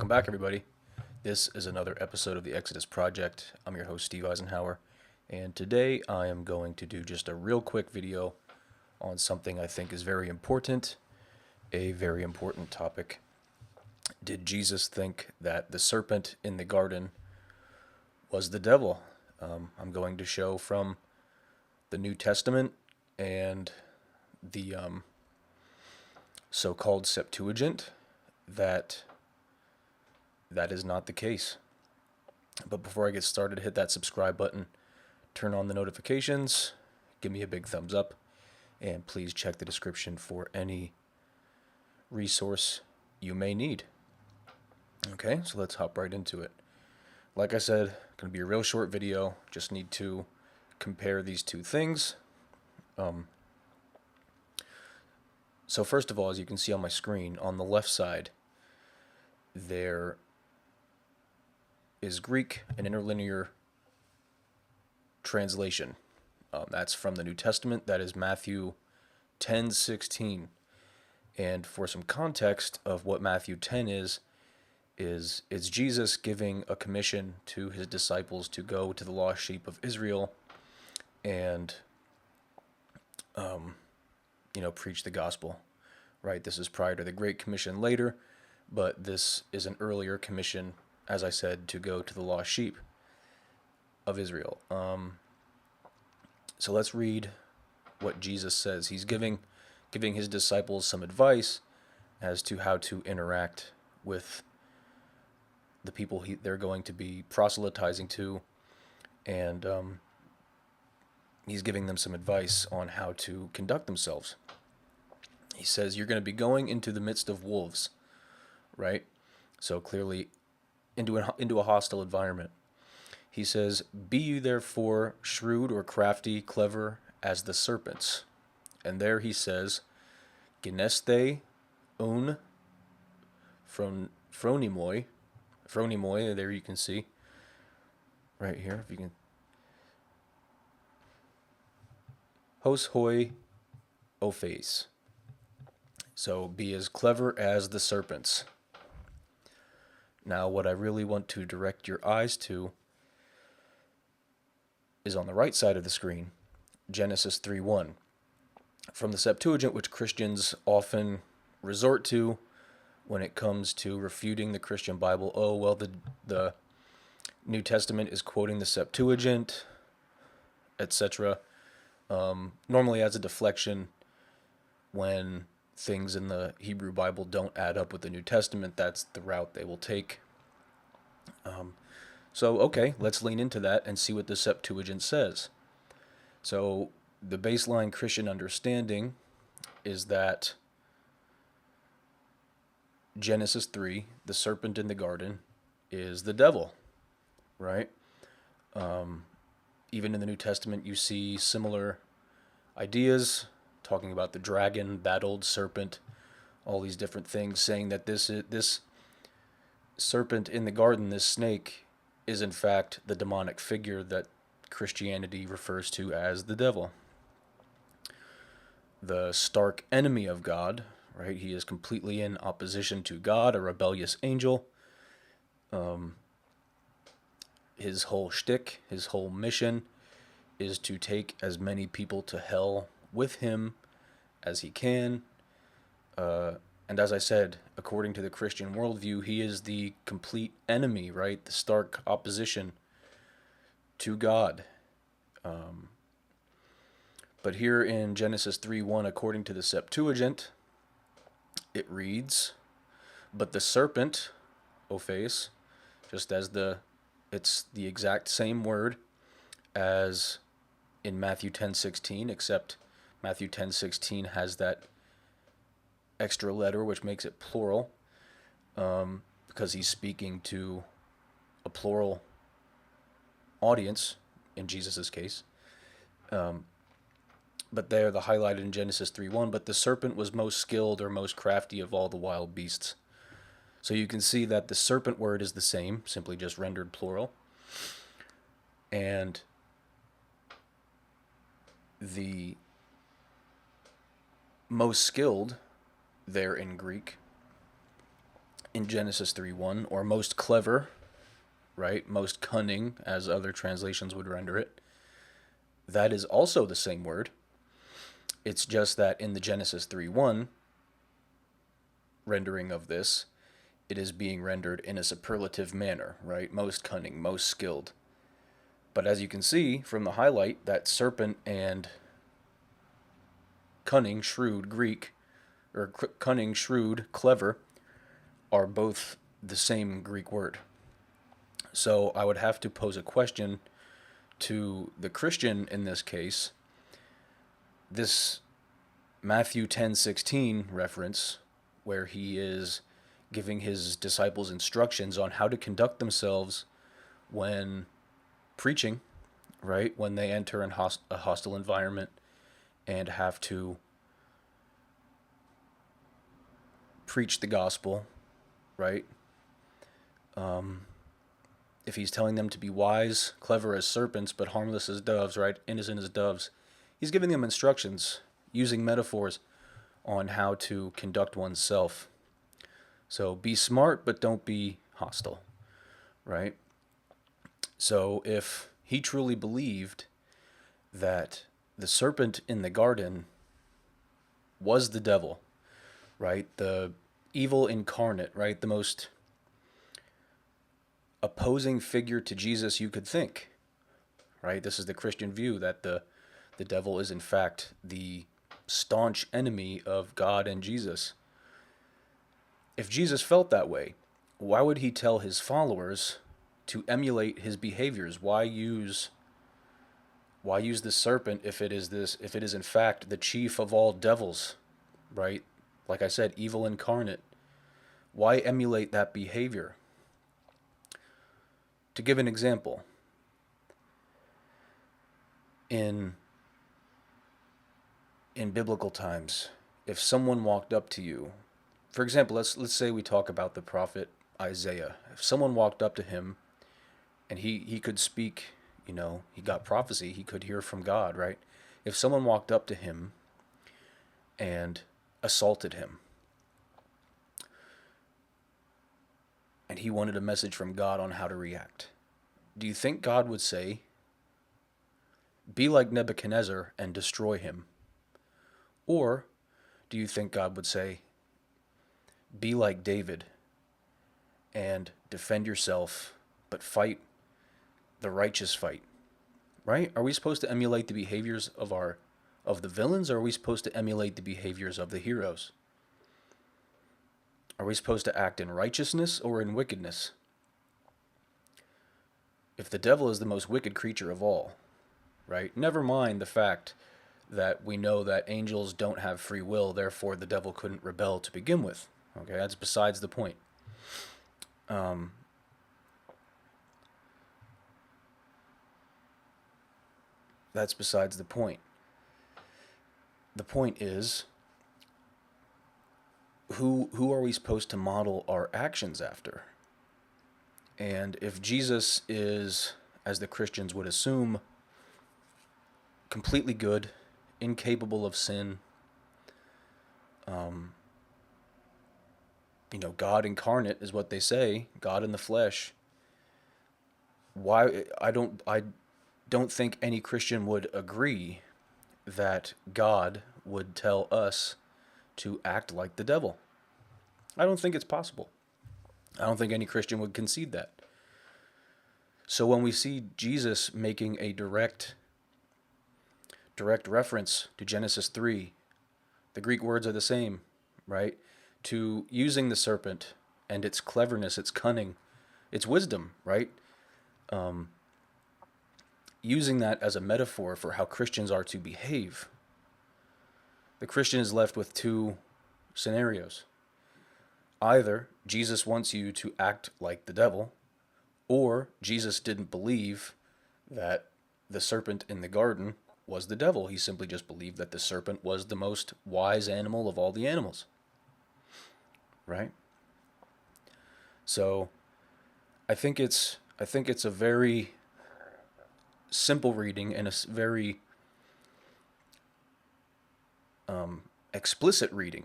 Welcome back, everybody. This is another episode of the Exodus Project. I'm your host, Steve Eisenhower, and today I am going to do just a real quick video on something I think is very important, a very important topic. Did Jesus think that the serpent in the garden was the devil? I'm going to show from the New Testament and the so-called Septuagint that is not the case. But before I get started, hit that subscribe button, turn on the notifications, give me a big thumbs up, and please check the description for any resource you may need. Okay, so let's hop right into it. Like I said, going to be a real short video. Just need to compare these two things. So first of all, as you can see on my screen, on the left side, there is Greek, an interlinear translation. That's from the New Testament. That is Matthew 10:16. And for some context of what Matthew 10 is it's Jesus giving a commission to his disciples to go to the lost sheep of Israel and preach the gospel. Right? This is prior to the Great Commission later, but this is an earlier commission, as I said, to go to the lost sheep of Israel. So let's read what Jesus says. He's giving his disciples some advice as to how to interact with the people they're going to be proselytizing to, and he's giving them some advice on how to conduct themselves. He says, you're going to be going into the midst of wolves, right? So clearly into a hostile environment. He says, be you therefore shrewd or crafty, clever as the serpents. And there he says, geneste un phronimoi. Phronimoi, there you can see. Right here, if you can. Hos hoi ophes. So be as clever as the serpents. Now, what I really want to direct your eyes to is on the right side of the screen, Genesis 3:1. From the Septuagint, which Christians often resort to when it comes to refuting the Christian Bible. Oh, well, the New Testament is quoting the Septuagint, etc. Normally as a deflection when things in the Hebrew Bible don't add up with the New Testament. That's the route they will take. So, okay, let's lean into that and see what the Septuagint says. So, the baseline Christian understanding is that Genesis 3, the serpent in the garden, is the devil, right? Even in the New Testament, you see similar ideas, talking about the dragon, that old serpent, all these different things, saying that this serpent in the garden, this snake, is in fact the demonic figure that Christianity refers to as the devil. The stark enemy of God, right? He is completely in opposition to God, a rebellious angel. His whole shtick, his whole mission is to take as many people to hell with him as he can. And as I said, according to the Christian worldview, he is the complete enemy, right? The stark opposition to God. But here in Genesis 3:1, according to the Septuagint, it reads, but the serpent, ophes, just as it's the exact same word as in Matthew 10:16, except Matthew 10:16 has that extra letter which makes it plural, because he's speaking to a plural audience in Jesus's case. But there, the highlighted in Genesis 3:1, but the serpent was most skilled or most crafty of all the wild beasts. So you can see that the serpent word is the same, simply just rendered plural. And the most skilled there in Greek in Genesis 3:1, or most clever, right? Most cunning, as other translations would render it. That is also the same word. It's just that in the Genesis 3:1 rendering of this, it is being rendered in a superlative manner, right? Most cunning, most skilled. But as you can see from the highlight, that serpent and cunning, shrewd, Greek, or cunning, shrewd, clever, are both the same Greek word. So I would have to pose a question to the Christian in this case. This Matthew 10:16 reference, where he is giving his disciples instructions on how to conduct themselves when preaching, right? When they enter a hostile environment and have to preach the gospel, right? If he's telling them to be wise, clever as serpents, but harmless as doves, right? Innocent as doves, he's giving them instructions using metaphors on how to conduct oneself. So be smart, but don't be hostile, right? So if he truly believed that the serpent in the garden was the devil, right? The evil incarnate, right? The most opposing figure to Jesus you could think, right? This is the Christian view, that the devil is in fact the staunch enemy of God and Jesus. If Jesus felt that way, why would he tell his followers to emulate his behaviors? Why use the serpent if it is in fact the chief of all devils, right? Like I said, evil incarnate. Why emulate that behavior? To give an example, in biblical times, if someone walked up to you, for example, let's say we talk about the prophet Isaiah. If someone walked up to him and he could speak, he got prophecy, he could hear from God, right? If someone walked up to him and assaulted him, and he wanted a message from God on how to react, do you think God would say, be like Nebuchadnezzar and destroy him? Or do you think God would say, be like David and defend yourself, but fight the righteous fight, right? Are we supposed to emulate the behaviors of the villains, or are we supposed to emulate the behaviors of the heroes? Are we supposed to act in righteousness or in wickedness? If the devil is the most wicked creature of all, right? Never mind the fact that we know that angels don't have free will, therefore the devil couldn't rebel to begin with. Okay, that's besides the point. That's besides the point. The point is, who are we supposed to model our actions after? And if Jesus is, as the Christians would assume, completely good, incapable of sin, God incarnate is what they say, God in the flesh, why I don't think any Christian would agree that God would tell us to act like the devil. I don't think it's possible. I don't think any Christian would concede that. So when we see Jesus making a direct reference to Genesis 3, the Greek words are the same, right? To using the serpent and its cleverness, its cunning, its wisdom, right? Using that as a metaphor for how Christians are to behave. The Christian is left with two scenarios. Either Jesus wants you to act like the devil, or Jesus didn't believe that the serpent in the garden was the devil. He simply just believed that the serpent was the most wise animal of all the animals. Right? So I think it's a very simple reading and a very explicit reading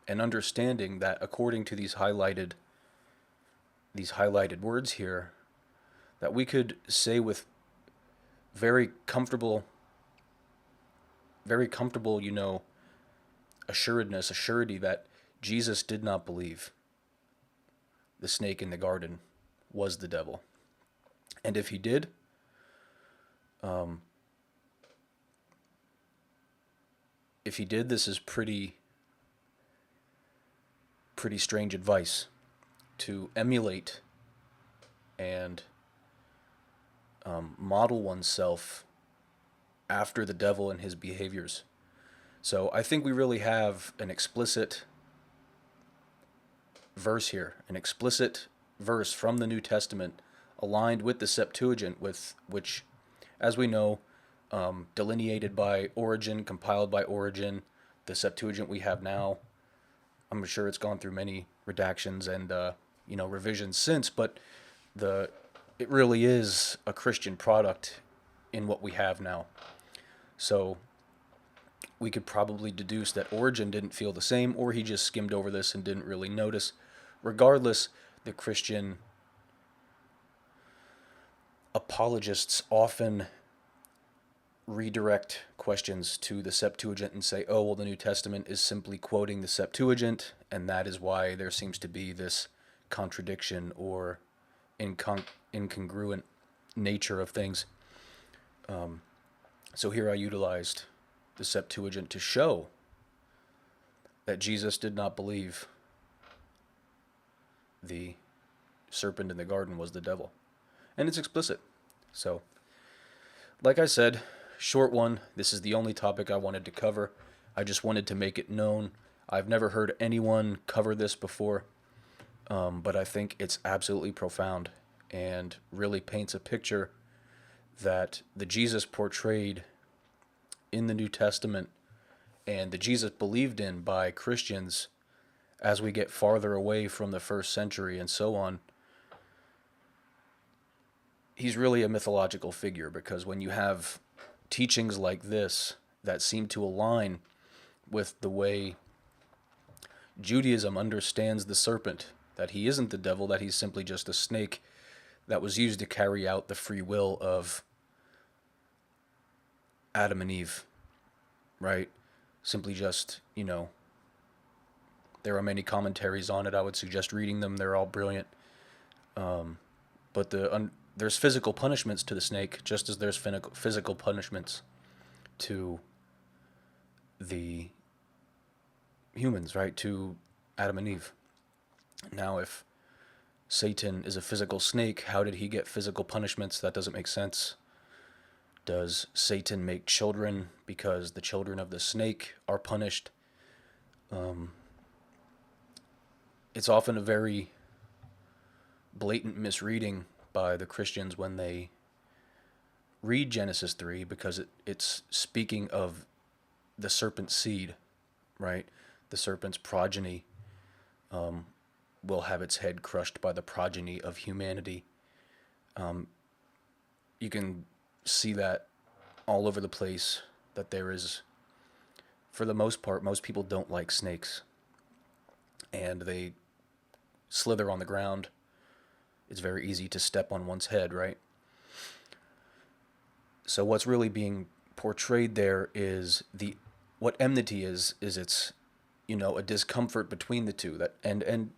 and understanding that according to these highlighted words here, that we could say with very comfortable, assuredness, a surety that Jesus did not believe the snake in the garden was the devil. And if he did, um, this is pretty strange advice to emulate and model oneself after the devil and his behaviors. So I think we really have an explicit verse here, an explicit verse from the New Testament aligned with the Septuagint, with which, as we know, delineated by Origen, compiled by Origen. The Septuagint we have now, I'm sure it's gone through many redactions and revisions since, but it really is a Christian product in what we have now. So we could probably deduce that Origen didn't feel the same, or he just skimmed over this and didn't really notice. Regardless, the Christian apologists often redirect questions to the Septuagint and say, oh, well, the New Testament is simply quoting the Septuagint, and that is why there seems to be this contradiction or incongruent nature of things. So here I utilized the Septuagint to show that Jesus did not believe the serpent in the garden was the devil. And it's explicit. So, like I said, short one. This is the only topic I wanted to cover. I just wanted to make it known. I've never heard anyone cover this before, but I think it's absolutely profound and really paints a picture that the Jesus portrayed in the New Testament and the Jesus believed in by Christians as we get farther away from the first century and so on, he's really a mythological figure, because when you have teachings like this that seem to align with the way Judaism understands the serpent, that he isn't the devil, that he's simply just a snake that was used to carry out the free will of Adam and Eve, right? Simply just, there are many commentaries on it. I would suggest reading them. They're all brilliant. But there's physical punishments to the snake, just as there's physical punishments to the humans, right? To Adam and Eve. Now, if Satan is a physical snake, how did he get physical punishments? That doesn't make sense. Does Satan make children because the children of the snake are punished? It's often a very blatant misreading by the Christians when they read Genesis 3, because it's speaking of the serpent's seed, right? The serpent's progeny will have its head crushed by the progeny of humanity. You can see that all over the place, that there is, for the most part, most people don't like snakes, and they slither on the ground. It's very easy to step on one's head, right? So what's really being portrayed there is what enmity is it's a discomfort between the two, that and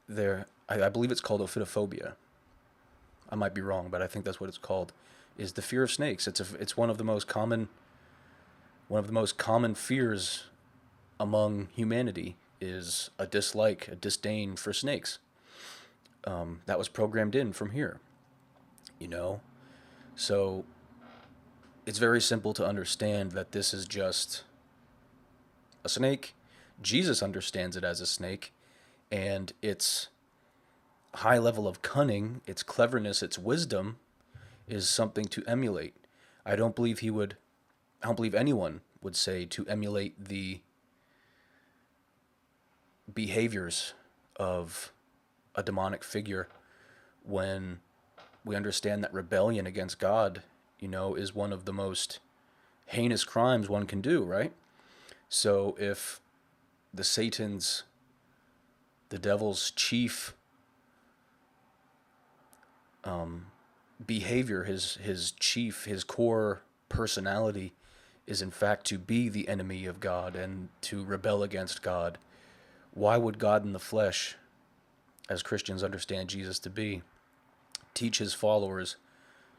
there I believe it's called ophidiophobia. I might be wrong, but I think that's what it's called, is the fear of snakes. It's one of the most common fears among humanity, is a dislike, a disdain for snakes. That was programmed in from here, So it's very simple to understand that this is just a snake. Jesus understands it as a snake, and its high level of cunning, its cleverness, its wisdom is something to emulate. I don't believe anyone would say to emulate the behaviors of a demonic figure, when we understand that rebellion against God, is one of the most heinous crimes one can do, right? So if Satan's, the devil's chief behavior, his core personality is in fact to be the enemy of God and to rebel against God. Why would God in the flesh, as Christians understand Jesus to be, teach his followers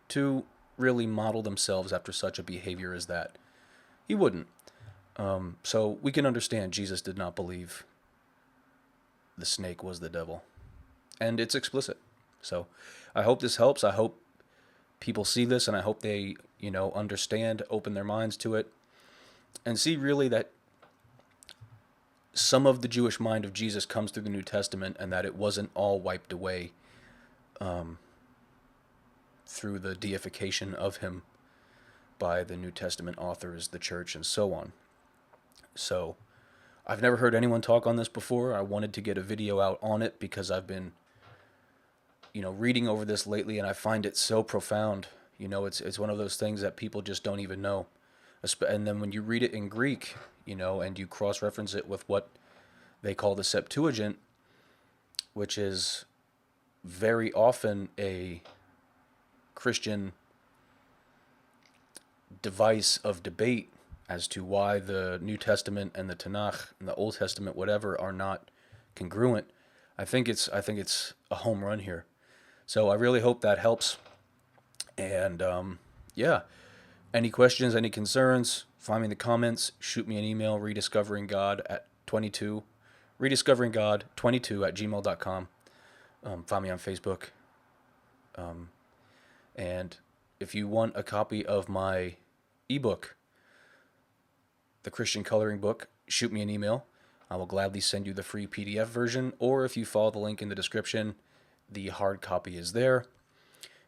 to really model themselves after such a behavior as that? He wouldn't. So we can understand Jesus did not believe the snake was the devil. And it's explicit. So I hope this helps. I hope people see this, and I hope they, understand, open their minds to it, and see really that some of the Jewish mind of Jesus comes through the New Testament, and that it wasn't all wiped away through the deification of him by the New Testament authors, the church, and so on. So I've never heard anyone talk on this before. I wanted to get a video out on it because I've been, reading over this lately, and I find it so profound. It's one of those things that people just don't even know. And then when you read it in Greek, and you cross-reference it with what they call the Septuagint, which is very often a Christian device of debate as to why the New Testament and the Tanakh and the Old Testament, whatever, are not congruent. I think it's a home run here. So I really hope that helps. And yeah, any questions, any concerns, find me in the comments. Shoot me an email, rediscoveringgod22 @gmail.com. Find me on Facebook. And if you want a copy of my ebook, the Christian Coloring Book, shoot me an email. I will gladly send you the free PDF version, or if you follow the link in the description, the hard copy is there.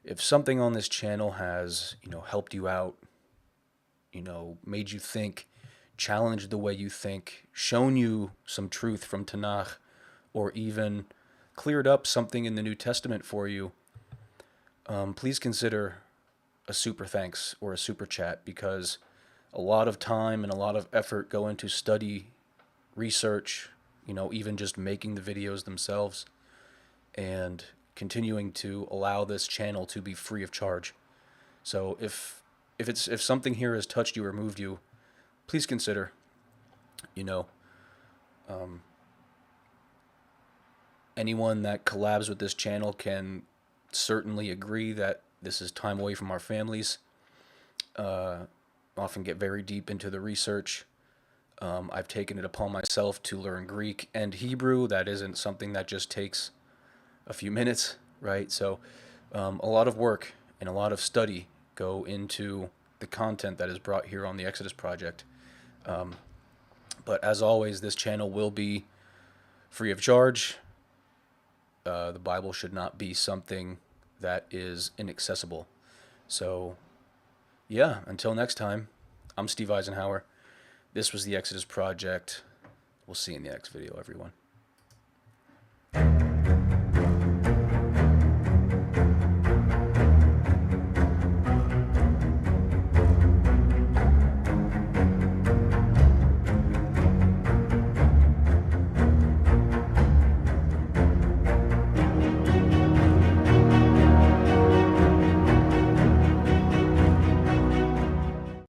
If something on this channel has, helped you out, made you think, challenged the way you think, shown you some truth from Tanakh, or even cleared up something in the New Testament for you, please consider a super thanks or a super chat, because a lot of time and a lot of effort go into study, research, even just making the videos themselves, and continuing to allow this channel to be free of charge. So if something here has touched you or moved you, please consider, anyone that collabs with this channel can certainly agree that this is time away from our families. Often get very deep into the research. I've taken it upon myself to learn Greek and Hebrew. That isn't something that just takes a few minutes, right? So a lot of work and a lot of study go into the content that is brought here on the Exodus Project. But as always, this channel will be free of charge. The Bible should not be something that is inaccessible. So yeah, until next time, I'm Steve Eisenhower. This was the Exodus Project. We'll see you in the next video, everyone.